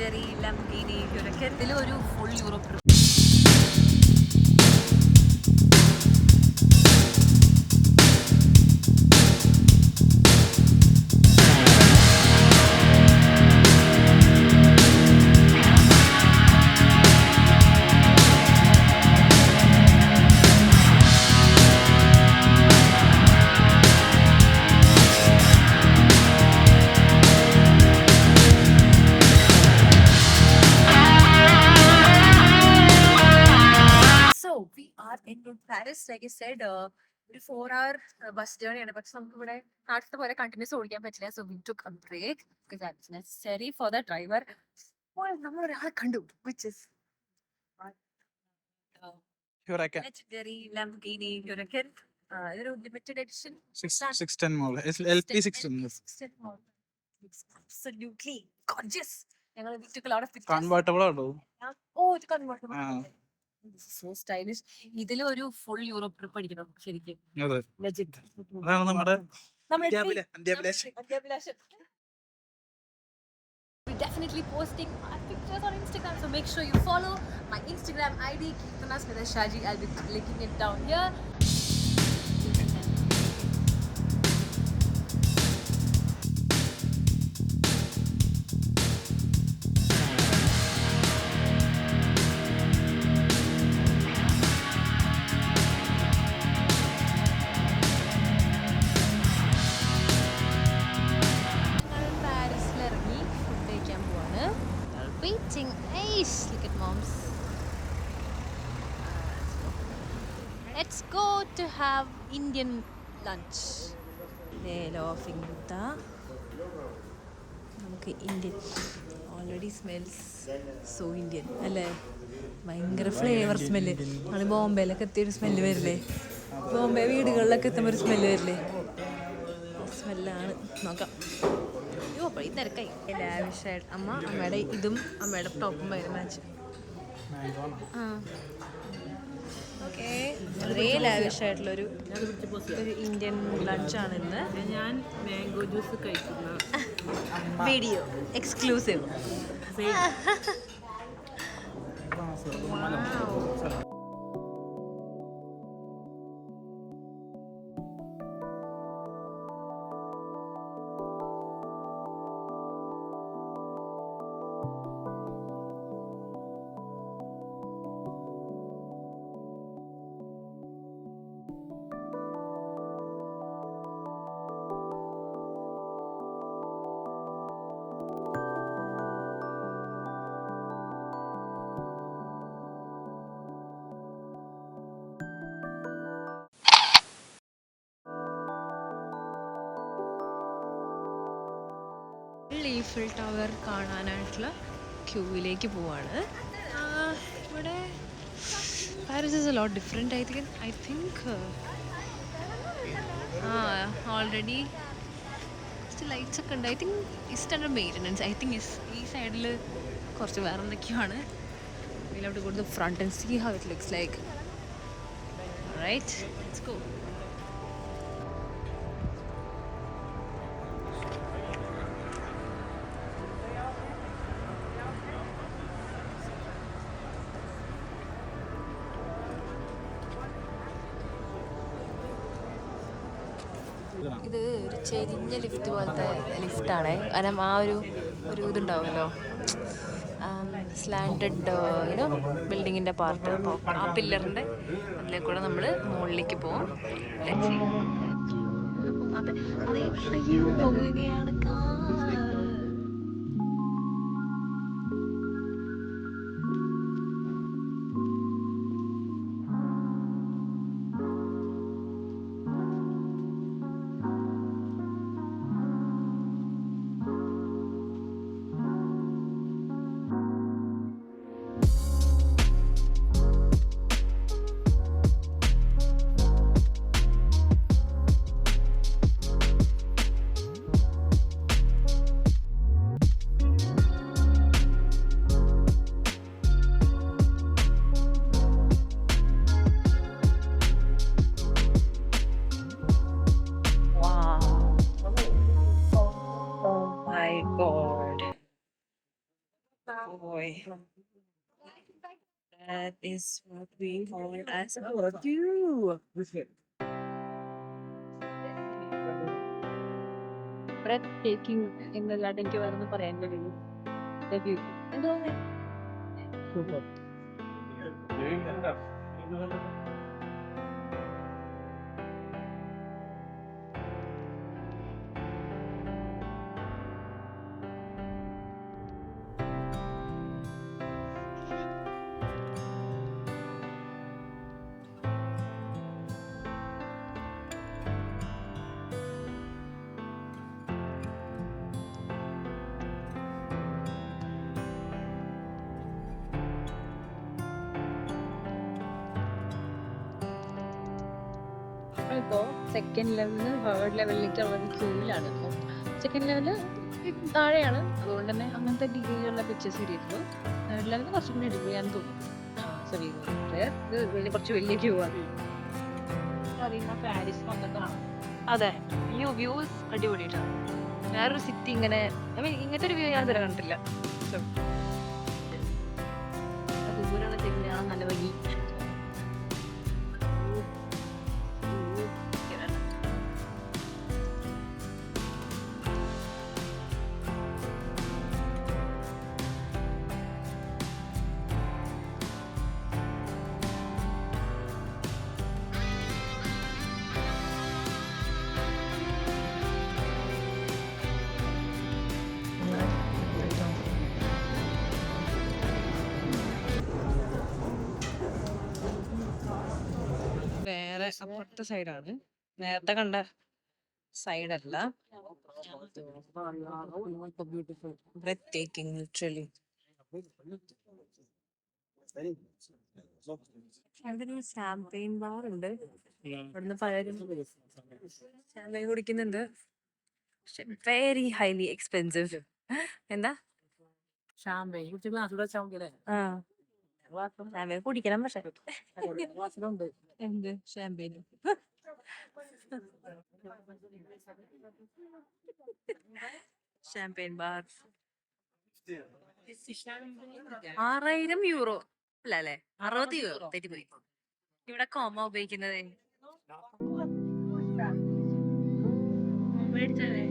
legendary Lamborghini Huracan. ഇതിൽ ഒരു full Europe in Paris, like I said, ഒരു 4-hour bus journey ആണ്. പക്ഷെ നമുക്ക് ഇവിടെ നാട്ടിലത്തെ പോലെ കണ്ടിന്യൂസ് ഓടിക്കാൻ പറ്റില്ല. So we took a break because that's necessary for the driver. നമ്മൾ ഒരാളെ കണ്ടു which is Huracan. legendary Lamborghini Huracan. ഇതൊരു limited edition 610 model. It's LP 610. Absolutely gorgeous. ഞങ്ങൾ we took a lot of pictures. Convertible ആണോ? ഇത് convertible. So stylish. ഇതില് ഒരു full Europe trip അടിക്കണം ശരിക്കും. അതാണ് നമ്മുടെ We're definitely posting our pictures on Instagram, so make sure you follow my Instagram ID, Keerthanas with Shaji. I'll be linking it down here. Waiting. Nice. Look at moms. Let's go to have Indian lunch. Laughing Buddha. നമുക്ക് Indian already smells so Indian അല്ലേ? ഭയങ്കര flavour smell ആണ്. ബോംബെയിലൊക്കെ എത്തിയൊരു smell വരില്ലേ? ബോംബെ വീടുകളിലൊക്കെ എത്തുമ്പോൾ ഒരു smell വരില്ലേ? സ്മെല്ലാണ്. നോക്കാം. ഈ തിരക്കായി ലാവിഷായിട്ട് അമ്മയുടെ ഇതും അമ്മയുടെ ടോപ്പും ഭയങ്കര മാച്ച്. ഓക്കെ, വളരെ ലാവിഷായിട്ടുള്ളൊരു ഇന്ത്യൻ ലഞ്ചാണ് ഇന്ന്. ഞാൻ മാംഗോ ജ്യൂസ് കഴിക്കുന്ന വീഡിയോ എക്സ്ക്ലൂസീവ്. ഈഫിൾ ടവർ കാണാനായിട്ടുള്ള ക്യൂവിലേക്ക് പോവാണ്. ഇവിടെ Paris is a lot different. I think already lights ഒക്കെ ഉണ്ട്. I think is to under maintenance. I think ഈ സൈഡിൽ കുറച്ച് വേറെ എന്തൊക്കെയാണ്. we'll have to go to the front and see how it looks like. Alright, let's go. ഇത് ഒരു ചെരിഞ്ഞ ലിഫ്റ്റ് പോലത്തെ ലിഫ്റ്റാണ്. കാരണം ആ ഒരു ഇതുണ്ടാവുമല്ലോ, സ്ലാൻഡഡ് ബിൽഡിങ്ങിൻ്റെ പാർട്ട്. അപ്പോൾ ആ പില്ലറിൻ്റെ അതിലേക്ക് കൂടെ നമ്മൾ മുകളിലേക്ക് പോകും. പോകുകയാണ്. boy. That is what we call as a view. Breathtaking എന്നല്ലാണ്ട് എനിക്ക് വേറൊന്നും പറയാൻ കഴിയും. The view. എന്തോ ഇപ്പോൾ സെക്കൻഡ് ലെവലിൽ തേർഡ് ലെവലിലേക്ക് ഉള്ള ക്യൂവിലാണ്. ഇപ്പോൾ സെക്കൻഡ് ലെവല് താഴെയാണ്, അതുകൊണ്ട് തന്നെ അങ്ങനത്തെ ഡിഗ്രിയിലുള്ള പിക്ചേഴ്സ് കിട്ടിയിട്ടുള്ളൂ. തേർഡ് ലെവലിൽ കുറച്ചും കൂടി ഡിഗ്രിയാന്ന് തോന്നുന്നു. സോറി, ഇത് കുറച്ച് വലിയ ക്യൂ ആണ്. പാരീസ് വന്നിട്ടാണ്. അതെ, വ്യൂ അടിപൊളിയിട്ടാണ്. വേറൊരു സിറ്റി ഇങ്ങനെ ഇങ്ങനത്തെ ഒരു വ്യൂ ഞാൻ ഇതുവരെ കണ്ടിട്ടില്ല. ദൂരെയുള്ള ചെടിയാണ് നല്ല ഭംഗി. വേറെ അപ്പുറത്തെ സൈഡാണ്, നേരത്തെ കണ്ട സൈഡല്ല. Breathtaking, literally. അവിടെ ഷാമ്പെയിൻ ബാർ ഉണ്ട്. ഇവിടുന്ന് പലരും ഷാമ്പെയിൻ കുടിക്കുന്നുണ്ട്. പക്ഷെ വെരി ഹൈലി എക്സ്പെൻസീവ്. എന്താ ഷാമ്പെയിൻ കുടിച്ച് ഗ്ലാസ് വെച്ചാൽ മതിയല്ലേ? ആ ഷാമ്പെയിൻ കുടിക്കണം. പക്ഷെ എന്ത് ഷാമ്പെയിൻ ഷാമ്പെയിൻ ബാർ 6,000 യൂറോ അല്ല അല്ലേ, 60 യൂറോ തെറ്റിപ്പോയി. ഇവിടെ കോമ ഉപയോഗിക്കുന്നത് മേടിച്ചതേ.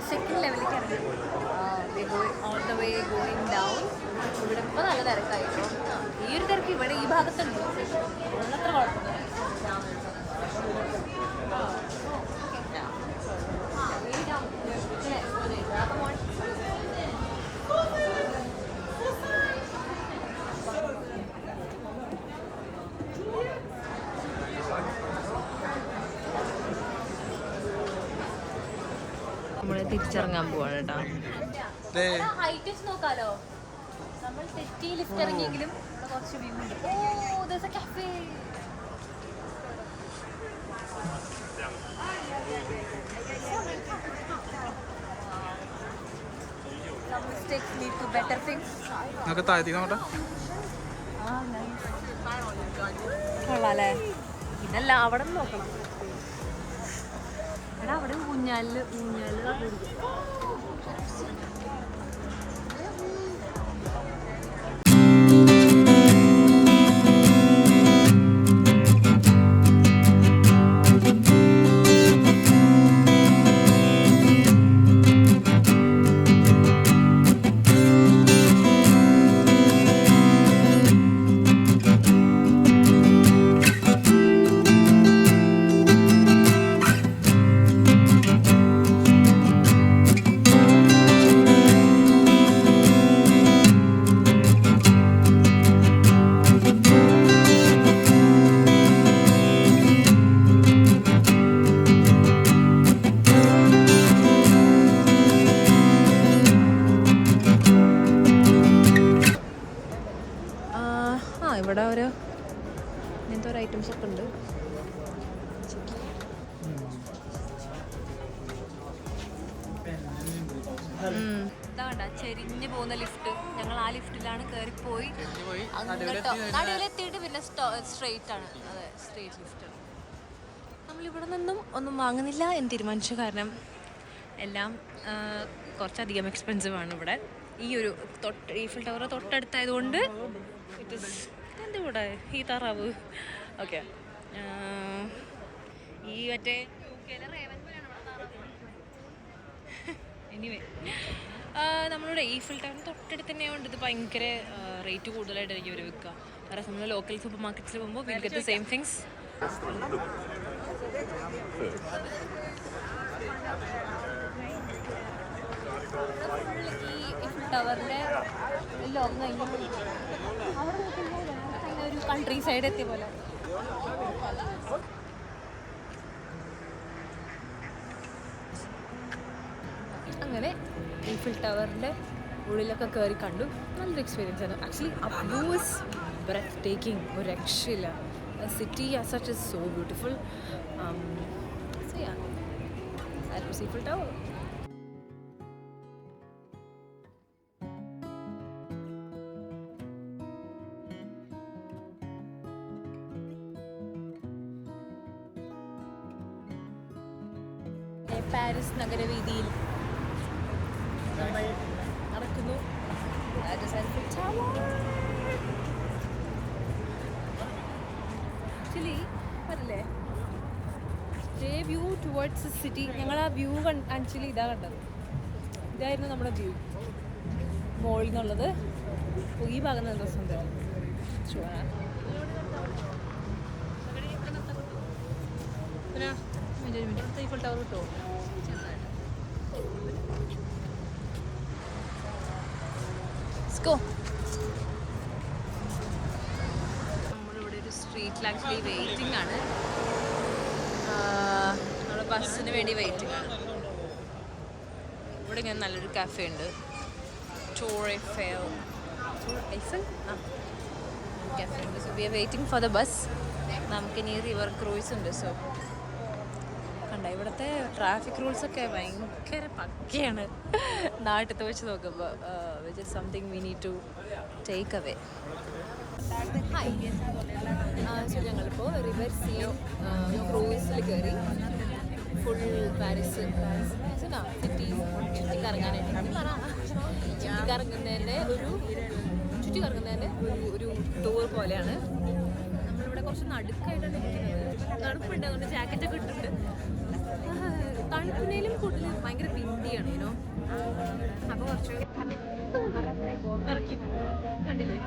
സെക്കൻഡ് ലെവലിലേക്ക് ഇറങ്ങി all the way going down. ഇവിടെ ഇപ്പോൾ നല്ല തിരക്കായിരുന്നു. ഈ ഒരു തിരക്ക് ഇവിടെ ഈ ഭാഗത്തുണ്ട്, അത്ര നമ്മള് തിരിച്ചിറങ്ങാൻ പോവാണ് കേട്ടോ. ഹൈറ്റ് വെച്ച് നോക്കാലോ. നമ്മൾ തെറ്റി ലിഫ്റ്റ് ഇറങ്ങിയെങ്കിലും ഇവിടെ കുറച്ച് വ്യൂ ഉണ്ട്. ഓ, there's a cafe. Some mistakes lead to better things. നമുക്ക് താഴ്ത്തി നോട്ടെ. കൊള്ളാല്ലേ? ഇതല്ല, അവിടെ നോക്കണം. എടാ, അവിടെ ഊഞ്ഞാലില് ഇതാ കണ്ട ചെരിഞ്ഞ് പോകുന്ന ലിഫ്റ്റ്. ഞങ്ങൾ ആ ലിഫ്റ്റിലാണ് കയറിപ്പോയി നടുവിലെത്തിയിട്ട് പിന്നെ സ്ട്രെയിറ്റ് ആണ്. അതെ, സ്ട്രെയിറ്റ് ലിഫ്റ്റ്. നമ്മളിവിടെ നിന്നും ഒന്നും വാങ്ങുന്നില്ല എന്ന് തീരുമാനിച്ചു. കാരണം എല്ലാം കുറച്ചധികം എക്സ്പെൻസീവ് ആണ് ഇവിടെ. ഈ ഒരു ഈഫിൽ ടവർ തൊട്ടടുത്തായതുകൊണ്ട് ഇറ്റ് ഇസ് എൻ്റെ കൂടെ ഈ താറാവ്. ഓക്കെ, ഈ മറ്റേ എനിവേ നമ്മളുടെ ഈഫിൽ ടവർ തൊട്ടടുത്ത് തന്നെ ഉണ്ട്. ഇത് ഭയങ്കര റേറ്റ് കൂടുതലായിട്ടായിരിക്കും ഇവർ വിൽക്കുക. കാരണം നമ്മൾ ലോക്കൽ സൂപ്പർ മാർക്കറ്റ്സിൽ പോകുമ്പോൾ will get the same things. ഈ ഈഫിൽ ടവറിൻ്റെ ലോകം കഴിഞ്ഞു അവിടെ നോക്കുമ്പോൾ ഒരു കൺട്രി സൈഡ് എത്തിയ പോലെ. അങ്ങനെ ഈഫിൽ ടവറിൻ്റെ ഉള്ളിലൊക്കെ കയറി കണ്ടു. നല്ലൊരു എക്സ്പീരിയൻസ് ആയിരുന്നു. ആക്ച്വലി ആ വ്യൂ ഇസ് ബ്രെത്ത് ടേക്കിംഗ്. ഒരു രക്ഷയില്ല. City as such is so beautiful. So yeah, that was Eiffel tower. Paris നഗരവീതിയിൽ നമ്മൾ നടക്കുന്നു. ആക്ച്വലി പറയല്ലേ, വ്യൂ ടുവേർഡ്സ് സിറ്റി. ഞങ്ങൾ ആ വ്യൂ ആക്ച്വലി ഇതാ കണ്ടത്. ഇതായിരുന്നു നമ്മുടെ വ്യൂ മോളിൽ നിന്നുള്ളത്. ഈ ഭാഗം നല്ല രസമുണ്ട്. ഈഫിൽ ടവർ കിട്ടുമോ? നമ്മളിവിടെ ഒരു സ്ട്രീറ്റിൽ ആക്ച്വലി വെയിറ്റിംഗ് ആണ്. നമ്മുടെ ബസ്സിന് വേണ്ടി വെയിറ്റിംഗ് ആണ്. ഇവിടെ ഇങ്ങനെ നല്ലൊരു കഫേ ഉണ്ട്. ടൂർ എഫൽ കഫേ ഉണ്ട്. So we are waiting for the bus. നമുക്കിനി റിവർ ക്രൂയിസ് ഉണ്ട്. സോ കണ്ട ഇവിടുത്തെ ട്രാഫിക് റൂൾസൊക്കെ ഭയങ്കര പക്കയാണ് നാട്ടിലത്തെ വെച്ച് നോക്കുമ്പോൾ. Which is something we need to take away. Hi, so ഞങ്ങളിപ്പോൾ റിവർ സീൻ ക്രൂയിസിൽ കയറി. ഫുൾ പാരീസ് സിറ്റി ചുറ്റിക്കറങ്ങാനായിട്ട് ചുറ്റിക്കറങ്ങുന്നതിൻ്റെ ഒരു ടൂർ പോലെയാണ്. നമ്മളിവിടെ കുറച്ച് നടുക്കായിട്ടാണ് ഇരിക്കുന്നത്. തണുപ്പുണ്ട്, അതുകൊണ്ട് ജാക്കറ്റൊക്കെ ഇട്ടിട്ടുണ്ട്. തണുപ്പിനേലും കൂടുതൽ ഭയങ്കര വിൻഡിയാണ് യുനോ. അപ്പോൾ കുറച്ച് ഇറക്കി കണ്ടില്ലേ.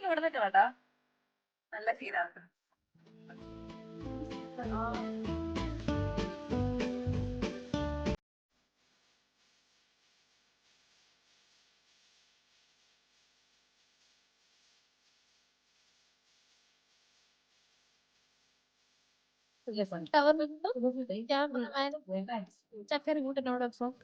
ഇവിടെ നിന്ന് കേട്ടാ നല്ല ഫീലാണ്. ചക്കര കൂട്ടനോടൊപ്പം